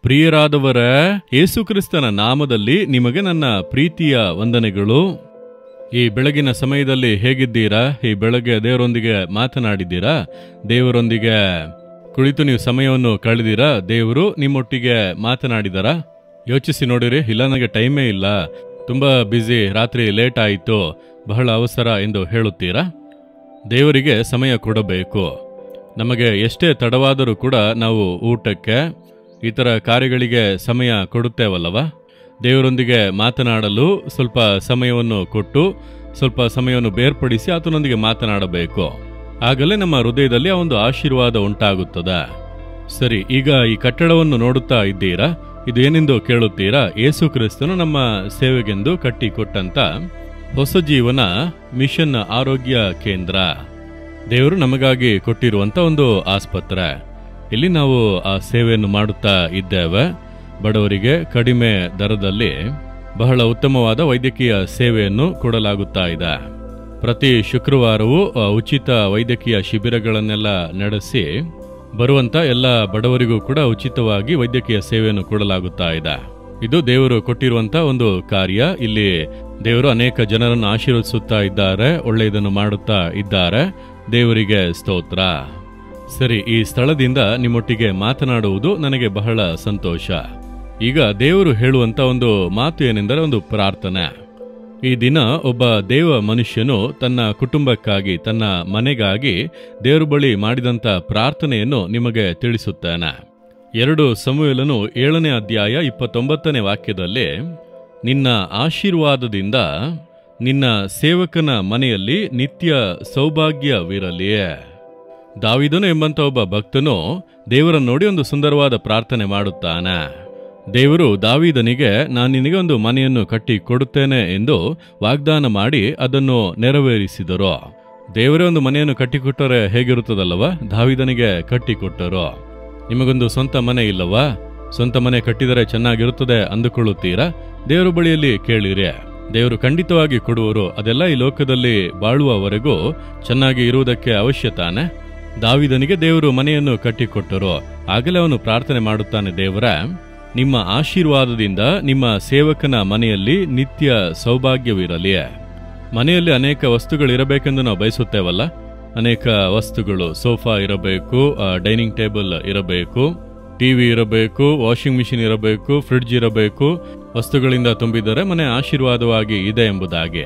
ಪ್ರಿಯರಾದವರ, ಯೇಸುಕ್ರಿಸ್ತನ ನಾಮದಲ್ಲಿ ನಿಮಗೆ ನನ್ನ ಪ್ರೀತಿಯ ವಂದನೆಗಳು. ಈ ಬೆಳಗಿನ ಸಮಯದಲ್ಲಿ ಹೇಗಿದ್ದೀರಾ? ಈ ಬೆಳಗ್ಗೆ ದೇವರೊಂದಿಗೆ ಮಾತನಾಡಿದ್ದೀರಾ? ದೇವರೊಂದಿಗೆ ಕುಳಿತು ನೀವು ಸಮಯವನ್ನು ಕಳೆದಿರಾ? ದೇವರು ನಿಮ್ಮೊಟ್ಟಿಗೆ ಮಾತನಾಡಿದಾರಾ? ಯೋಚಿಸಿ ನೋಡಿರಿ. ಇಲ್ಲ, ನನಗೆ ಟೈಮೇ ಇಲ್ಲ, ತುಂಬ ಬ್ಯುಸಿ, ರಾತ್ರಿ ಲೇಟ್ ಆಯಿತು, ಬಹಳ ಅವಸರ ಎಂದು ಹೇಳುತ್ತೀರಾ? ದೇವರಿಗೆ ಸಮಯ ಕೊಡಬೇಕು. ನಮಗೆ ಎಷ್ಟೇ ತಡವಾದರೂ ಕೂಡ ನಾವು ಊಟಕ್ಕೆ ಇತರ ಕಾರ್ಯಗಳಿಗೆ ಸಮಯ ಕೊಡುತ್ತೇವಲ್ಲವ? ದೇವರೊಂದಿಗೆ ಮಾತನಾಡಲು ಸ್ವಲ್ಪ ಸಮಯವನ್ನು ಕೊಟ್ಟು ಸ್ವಲ್ಪ ಸಮಯವನ್ನು ಬೇರ್ಪಡಿಸಿ ಆತನೊಂದಿಗೆ ಮಾತನಾಡಬೇಕು. ಆಗಲೇ ನಮ್ಮ ಹೃದಯದಲ್ಲಿ ಆ ಒಂದು ಆಶೀರ್ವಾದ ಉಂಟಾಗುತ್ತದೆ. ಸರಿ, ಈಗ ಈ ಕಟ್ಟಡವನ್ನು ನೋಡುತ್ತಾ ಇದ್ದೀರಾ? ಇದು ಏನೆಂದು ಕೇಳುತ್ತೀರಾ? ಯೇಸು ಕ್ರಿಸ್ತನು ನಮ್ಮ ಸೇವೆಗೆಂದು ಕಟ್ಟಿಕೊಟ್ಟಂತ ಹೊಸ ಜೀವನ ಮಿಷನ್ ಆರೋಗ್ಯ ಕೇಂದ್ರ. ದೇವರು ನಮಗಾಗಿ ಕೊಟ್ಟಿರುವಂತ ಒಂದು ಆಸ್ಪತ್ರೆ. ಇಲ್ಲಿ ನಾವು ಆ ಸೇವೆಯನ್ನು ಮಾಡುತ್ತಾ ಇದ್ದೇವೆ. ಬಡವರಿಗೆ ಕಡಿಮೆ ದರದಲ್ಲಿ ಬಹಳ ಉತ್ತಮವಾದ ವೈದ್ಯಕೀಯ ಸೇವೆಯನ್ನು ಕೊಡಲಾಗುತ್ತಾ ಇದೆ. ಪ್ರತಿ ಶುಕ್ರವಾರವೂ ಉಚಿತ ವೈದ್ಯಕೀಯ ಶಿಬಿರಗಳನ್ನೆಲ್ಲ ನಡೆಸಿ ಬರುವಂತ ಎಲ್ಲ ಬಡವರಿಗೂ ಕೂಡ ಉಚಿತವಾಗಿ ವೈದ್ಯಕೀಯ ಸೇವೆಯನ್ನು ಕೊಡಲಾಗುತ್ತಾ ಇದೆ. ಇದು ದೇವರು ಕೊಟ್ಟಿರುವಂತ ಒಂದು ಕಾರ್ಯ. ಇಲ್ಲಿ ದೇವರು ಅನೇಕ ಜನರನ್ನು ಆಶೀರ್ವದಿಸುತ್ತಾ ಇದ್ದಾರೆ, ಒಳ್ಳೆಯದನ್ನು ಮಾಡುತ್ತಾ ಇದ್ದಾರೆ. ದೇವರಿಗೆ ಸ್ತೋತ್ರ. ಸರಿ, ಈ ಸ್ಥಳದಿಂದ ನಿಮ್ಮೊಟ್ಟಿಗೆ ಮಾತನಾಡುವುದು ನನಗೆ ಬಹಳ ಸಂತೋಷ. ಈಗ ದೇವರು ಹೇಳುವಂತ ಒಂದು ಮಾತು ಏನೆಂದರೆ ಒಂದು ಪ್ರಾರ್ಥನೆ. ಈ ದಿನ ಒಬ್ಬ ದೇವ ಮನುಷ್ಯನು ತನ್ನ ಕುಟುಂಬಕ್ಕಾಗಿ, ತನ್ನ ಮನೆಗಾಗಿ ದೇವರ ಬಳಿ ಮಾಡಿದಂತ ಪ್ರಾರ್ಥನೆಯನ್ನು ನಿಮಗೆ ತಿಳಿಸುತ್ತೇನೆ. 2 ಸಮುವೇಲನು 7ನೇ ಅಧ್ಯಾಯ 29ನೇ ವಾಕ್ಯದಲ್ಲಿ, ನಿನ್ನ ಆಶೀರ್ವಾದದಿಂದ ನಿನ್ನ ಸೇವಕನ ಮನೆಯಲ್ಲಿ ನಿತ್ಯ ಸೌಭಾಗ್ಯವಿರಲಿ. ದಾವೀದನು ಎಂಬಂತ ಒಬ್ಬ ಭಕ್ತನು ದೇವರನ್ನು ನೋಡಿ ಒಂದು ಸುಂದರವಾದ ಪ್ರಾರ್ಥನೆ ಮಾಡುತ್ತಾನೆ. ದೇವರು ದಾವೀದನಿಗೆ, ನಾನು ನಿನಗೆ ಒಂದು ಮನೆಯನ್ನು ಕಟ್ಟಿ ಕೊಡುತ್ತೇನೆ ಎಂದು ವಾಗ್ದಾನ ಮಾಡಿ ಅದನ್ನು ನೆರವೇರಿಸಿದರು. ದೇವರೇ ಒಂದು ಮನೆಯನ್ನು ಕಟ್ಟಿಕೊಟ್ಟರೆ ಹೇಗಿರುತ್ತದಲ್ಲವ? ದಾವೀದನಿಗೆ ಕಟ್ಟಿಕೊಟ್ಟರು. ನಿಮಗೊಂದು ಸ್ವಂತ ಮನೆ ಇಲ್ಲವಾ? ಸ್ವಂತ ಮನೆ ಕಟ್ಟಿದರೆ ಚೆನ್ನಾಗಿರುತ್ತದೆ ಅಂದುಕೊಳ್ಳುತ್ತೀರಾ? ದೇವರ ಬಳಿಯಲ್ಲಿ ಕೇಳಿರಿ, ದೇವರು ಖಂಡಿತವಾಗಿ ಕೊಡುವರು. ಅದೆಲ್ಲ ಈ ಲೋಕದಲ್ಲಿ ಬಾಳುವವರೆಗೂ ಚೆನ್ನಾಗಿ ಇರುವುದಕ್ಕೆ ಅವಶ್ಯ ತಾನೆ. ದಾವೀದನಿಗೆ ದೇವರು ಮನೆಯನ್ನು ಕಟ್ಟಿಕೊಟ್ಟರು. ಆಗಲೇ ಅವನು ಪ್ರಾರ್ಥನೆ ಮಾಡುತ್ತಾನೆ, ದೇವರ ನಿಮ್ಮ ಆಶೀರ್ವಾದದಿಂದ ನಿಮ್ಮ ಸೇವಕನ ಮನೆಯಲ್ಲಿ ನಿತ್ಯ ಸೌಭಾಗ್ಯವಿರಲಿ. ಮನೆಯಲ್ಲಿ ಅನೇಕ ವಸ್ತುಗಳಿರಬೇಕೆಂದು ನಾವು ಬಯಸುತ್ತೇವಲ್ಲ? ಅನೇಕ ವಸ್ತುಗಳು, ಸೋಫಾ ಇರಬೇಕು, ಡೈನಿಂಗ್ ಟೇಬಲ್ ಇರಬೇಕು, ಟಿವಿ ಇರಬೇಕು, ವಾಷಿಂಗ್ ಮಿಷಿನ್ ಇರಬೇಕು, ಫ್ರಿಡ್ಜ್ ಇರಬೇಕು. ವಸ್ತುಗಳಿಂದ ತುಂಬಿದರೆ ಮನೆ ಆಶೀರ್ವಾದವಾಗಿ ಇದೆ ಎಂಬುದಾಗಿ.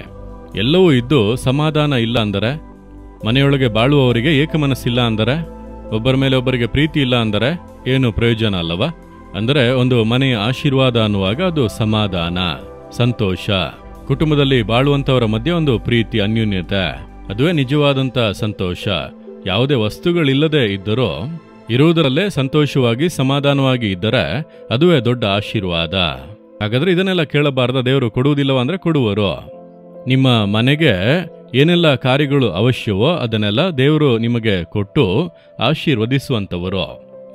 ಎಲ್ಲವೂ ಇದ್ದು ಸಮಾಧಾನ ಇಲ್ಲ ಅಂದರೆ, ಮನೆಯೊಳಗೆ ಬಾಳುವವರಿಗೆ ಏಕಮನಸ್ಸಿಲ್ಲ ಅಂದರೆ, ಒಬ್ಬರ ಮೇಲೆ ಒಬ್ಬರಿಗೆ ಪ್ರೀತಿ ಇಲ್ಲ ಅಂದರೆ ಏನು ಪ್ರಯೋಜನ ಅಲ್ಲವಾ? ಅಂದರೆ ಒಂದು ಮನೆಯ ಆಶೀರ್ವಾದ ಅನ್ನುವಾಗ ಅದು ಸಮಾಧಾನ, ಸಂತೋಷ, ಕುಟುಂಬದಲ್ಲಿ ಬಾಳುವಂತವರ ಮಧ್ಯೆ ಒಂದು ಪ್ರೀತಿ, ಅನ್ಯೂನ್ಯತೆ, ಅದುವೇ ನಿಜವಾದಂತ ಸಂತೋಷ. ಯಾವುದೇ ವಸ್ತುಗಳಿಲ್ಲದೆ ಇದ್ದರೂ ಇರುವುದರಲ್ಲೇ ಸಂತೋಷವಾಗಿ ಸಮಾಧಾನವಾಗಿ ಇದ್ದರೆ ಅದುವೇ ದೊಡ್ಡ ಆಶೀರ್ವಾದ. ಹಾಗಾದ್ರೆ ಇದನ್ನೆಲ್ಲ ಕೇಳಬಾರ್ದ? ದೇವರು ಕೊಡುವುದಿಲ್ಲವ ಅಂದ್ರೆ ಕೊಡುವರು. ನಿಮ್ಮ ಮನೆಗೆ ಏನೆಲ್ಲ ಕಾರ್ಯಗಳು ಅವಶ್ಯವೋ ಅದನ್ನೆಲ್ಲ ದೇವರು ನಿಮಗೆ ಕೊಟ್ಟು ಆಶೀರ್ವದಿಸುವಂತವರು.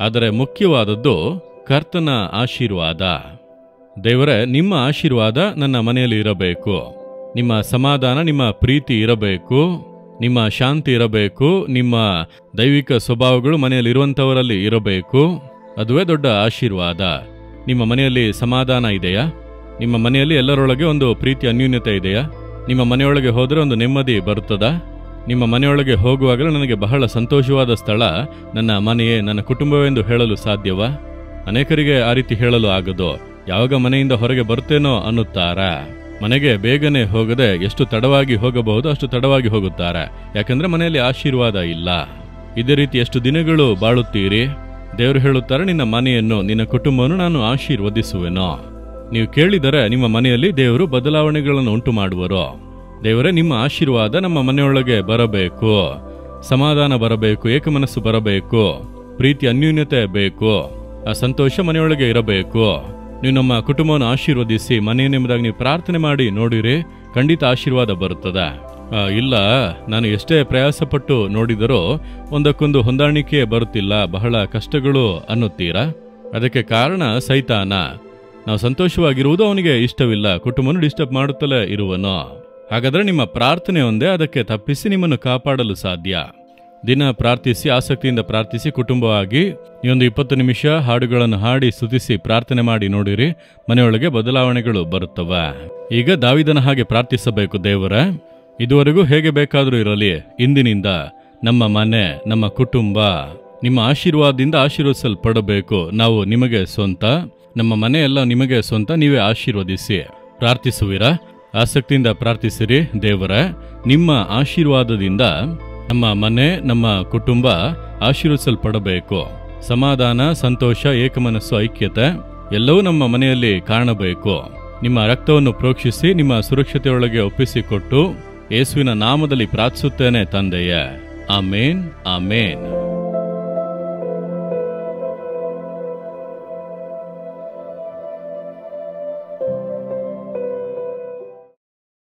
ಆದರೆ ಮುಖ್ಯವಾದದ್ದು ಕರ್ತನ ಆಶೀರ್ವಾದ. ದೇವರೇ, ನಿಮ್ಮ ಆಶೀರ್ವಾದ ನನ್ನ ಮನೆಯಲ್ಲಿ ಇರಬೇಕು. ನಿಮ್ಮ ಸಮಾಧಾನ, ನಿಮ್ಮ ಪ್ರೀತಿ ಇರಬೇಕು, ನಿಮ್ಮ ಶಾಂತಿ ಇರಬೇಕು, ನಿಮ್ಮ ದೈವಿಕ ಸ್ವಭಾವಗಳು ಮನೆಯಲ್ಲಿ ಇರುವಂಥವರಲ್ಲಿ ಇರಬೇಕು. ಅದುವೇ ದೊಡ್ಡ ಆಶೀರ್ವಾದ. ನಿಮ್ಮ ಮನೆಯಲ್ಲಿ ಸಮಾಧಾನ ಇದೆಯಾ? ನಿಮ್ಮ ಮನೆಯಲ್ಲಿ ಎಲ್ಲರೊಳಗೆ ಒಂದು ಪ್ರೀತಿ, ಅನ್ಯೂನ್ಯತೆ ಇದೆಯಾ? ನಿಮ್ಮ ಮನೆಯೊಳಗೆ ಹೋದರೆ ಒಂದು ನೆಮ್ಮದಿ ಬರುತ್ತದಾ? ನಿಮ್ಮ ಮನೆಯೊಳಗೆ ಹೋಗುವಾಗಲೂ ನನಗೆ ಬಹಳ ಸಂತೋಷವಾದ ಸ್ಥಳ ನನ್ನ ಮನೆಯೇ, ನನ್ನ ಕುಟುಂಬವೆಂದು ಹೇಳಲು ಸಾಧ್ಯವಾ? ಅನೇಕರಿಗೆ ಆ ರೀತಿ ಹೇಳಲು ಆಗದು. ಯಾವಾಗ ಮನೆಯಿಂದ ಹೊರಗೆ ಬರ್ತೇನೋ ಅನ್ನುತ್ತಾರೆ. ಮನೆಗೆ ಬೇಗನೆ ಹೋಗದೆ ಎಷ್ಟು ತಡವಾಗಿ ಹೋಗಬಹುದು ಅಷ್ಟು ತಡವಾಗಿ ಹೋಗುತ್ತಾರೆ. ಯಾಕಂದ್ರೆ ಮನೆಯಲ್ಲಿ ಆಶೀರ್ವಾದ ಇಲ್ಲ. ಇದೇ ರೀತಿ ಎಷ್ಟು ದಿನಗಳು ಬಾಳುತ್ತೀರಿ? ದೇವರು ಹೇಳುತ್ತಾರೆ, ನಿನ್ನ ಮನೆಯನ್ನು, ನಿನ್ನ ಕುಟುಂಬವನ್ನು ನಾನು ಆಶೀರ್ವದಿಸುವೆನೋ. ನೀವು ಕೇಳಿದರೆ ನಿಮ್ಮ ಮನೆಯಲ್ಲಿ ದೇವರು ಬದಲಾವಣೆಗಳನ್ನು ಉಂಟು ಮಾಡುವರು. ದೇವರೇ, ನಿಮ್ಮ ಆಶೀರ್ವಾದ ನಮ್ಮ ಮನೆಯೊಳಗೆ ಬರಬೇಕು, ಸಮಾಧಾನ ಬರಬೇಕು, ಏಕಮನಸ್ಸು ಬರಬೇಕು, ಪ್ರೀತಿ ಅನ್ಯೂನ್ಯತೆ ಬೇಕು, ಆ ಸಂತೋಷ ಮನೆಯೊಳಗೆ ಇರಬೇಕು. ನೀವು ನಮ್ಮ ಕುಟುಂಬವನ್ನು ಆಶೀರ್ವದಿಸಿ ಮನೆಯನ್ನೆಂಬುದಾಗಿ ನೀವು ಪ್ರಾರ್ಥನೆ ಮಾಡಿ ನೋಡಿರಿ, ಖಂಡಿತ ಆಶೀರ್ವಾದ ಬರುತ್ತದೆ. ಇಲ್ಲ, ನಾನು ಎಷ್ಟೇ ಪ್ರಯಾಸಪಟ್ಟು ನೋಡಿದರೂ ಒಂದಕ್ಕೊಂದು ಹೊಂದಾಣಿಕೆ ಬರುತ್ತಿಲ್ಲ, ಬಹಳ ಕಷ್ಟಗಳು ಅನ್ನುತ್ತೀರಾ? ಅದಕ್ಕೆ ಕಾರಣ ಸೈತಾನ. ನಾವು ಸಂತೋಷವಾಗಿರುವುದು ಅವನಿಗೆ ಇಷ್ಟವಿಲ್ಲ, ಕುಟುಂಬವನ್ನು ಡಿಸ್ಟರ್ಬ್ ಮಾಡುತ್ತಲೇ ಇರುವನು. ಹಾಗಾದ್ರೆ ನಿಮ್ಮ ಪ್ರಾರ್ಥನೆ ಒಂದೇ ಅದಕ್ಕೆ ತಪ್ಪಿಸಿ ನಿಮ್ಮನ್ನು ಕಾಪಾಡಲು ಸಾಧ್ಯ. ದಿನ ಪ್ರಾರ್ಥಿಸಿ, ಆಸಕ್ತಿಯಿಂದ ಪ್ರಾರ್ಥಿಸಿ, ಕುಟುಂಬವಾಗಿ ಈ ಒಂದು 20 ನಿಮಿಷ ಹಾಡುಗಳನ್ನು ಹಾಡಿ ಸ್ತುತಿಸಿ ಪ್ರಾರ್ಥನೆ ಮಾಡಿ ನೋಡಿರಿ, ಮನೆಯೊಳಗೆ ಬದಲಾವಣೆಗಳು ಬರುತ್ತವ. ಈಗ ದಾವಿದನ ಹಾಗೆ ಪ್ರಾರ್ಥಿಸಬೇಕು. ದೇವರ, ಇದುವರೆಗೂ ಹೇಗೆ ಬೇಕಾದರೂ ಇರಲಿ, ಇಂದಿನಿಂದ ನಮ್ಮ ಮನೆ, ನಮ್ಮ ಕುಟುಂಬ ನಿಮ್ಮ ಆಶೀರ್ವಾದದಿಂದ ಆಶೀರ್ವದಿಸಲ್ಪಡಬೇಕು. ನಾವು ನಿಮಗೆ ಸ್ವಂತ, ನಮ್ಮ ಮನೆಯೆಲ್ಲ ನಿಮಗೆ ಸ್ವಂತ, ನೀವೇ ಆಶೀರ್ವದಿಸಿ. ಪ್ರಾರ್ಥಿಸುವಿರಾ? ಆಸಕ್ತಿಯಿಂದ ಪ್ರಾರ್ಥಿಸಿರಿ. ದೇವರ, ನಿಮ್ಮ ಆಶೀರ್ವಾದದಿಂದ ನಮ್ಮ ಮನೆ, ನಮ್ಮ ಕುಟುಂಬ ಆಶೀರ್ವದಿಸಲ್ಪಡಬೇಕು. ಸಮಾಧಾನ, ಸಂತೋಷ, ಏಕಮನಸ್ಸು, ಐಕ್ಯತೆ ಎಲ್ಲವೂ ನಮ್ಮ ಮನೆಯಲ್ಲಿ ಕಾಣಬೇಕು. ನಿಮ್ಮ ರಕ್ತವನ್ನು ಪ್ರೋಕ್ಷಿಸಿ ನಿಮ್ಮ ಸುರಕ್ಷತೆಯೊಳಗೆ ಒಪ್ಪಿಸಿಕೊಟ್ಟು ಯೇಸುವಿನ ನಾಮದಲ್ಲಿ ಪ್ರಾರ್ಥಿಸುತ್ತೇನೆ ತಂದೆಯೇ. ಆಮೇನ್, ಆಮೇನ್.